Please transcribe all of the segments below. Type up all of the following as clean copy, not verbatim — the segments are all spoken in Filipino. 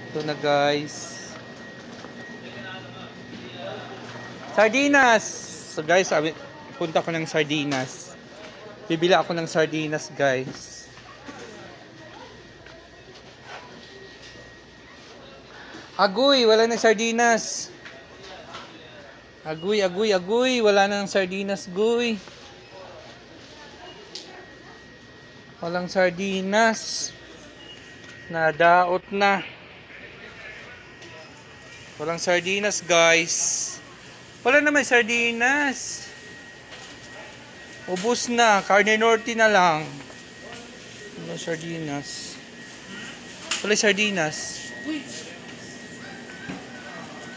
Ito na guys. Sardinas! So guys, punta ko ng sardinas. Bibili ako ng sardinas guys. Agoy, wala na sardinas. Agoy, agoy, agoy. Wala na ng sardinas, goy. Walang sardinas. Nadaot na. Walang sardinas, guys. Wala na may sardinas. Ubus na. Carne Norte na lang. Wala sardinas. Wala sardinas. Uy,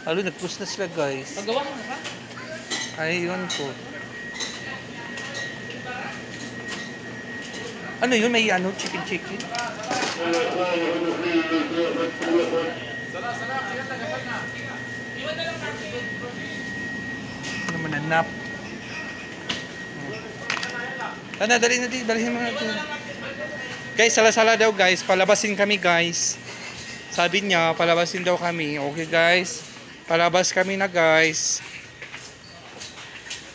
Alo, nag-push na sila, guys. magawa ka na ba? Ayun po. Ano yun? May ano? Chicken? Ano mananap? Ano, dali na din. Dalihin mo natin. Guys, sala-sala daw guys. Palabasin kami guys. Sabi niya, palabasin daw kami. Okay guys. Palabas kami na guys.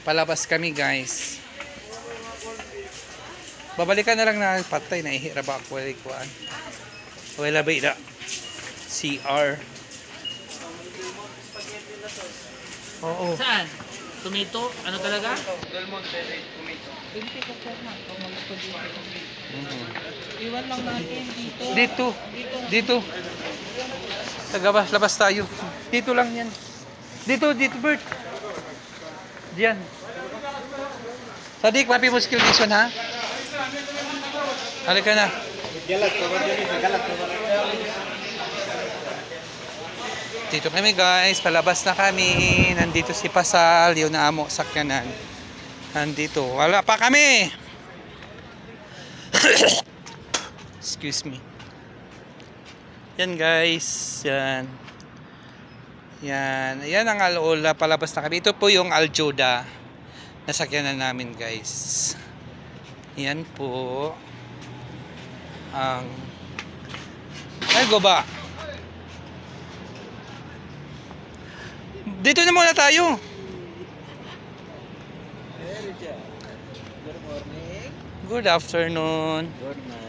Palabas kami guys. Babalikan na lang na patay na ihira ba ako kuan. Wala ba ida? CR. Oo. Saan? Tomato? Ano talaga? Del Monte tomato. Hindi ko po na. Iwan lang natin dito. Dito. Labas tayo. Dito lang yan. Dito Bert. Diyan. Sadik, mapi mo skill vision ha? Halika na. Dito kami guys, palabas na kami. Nandito si Pasal, yun na amo sakyanan. Nandito, wala pa kami. Excuse me. Yan guys, yan. Yan ang Alola, palabas na kami. Ito po yung Aljoda. Nasakyanan namin guys. Yan po. Ang ay goba. Dito na muna tayo. Good morning. Good afternoon. Good night.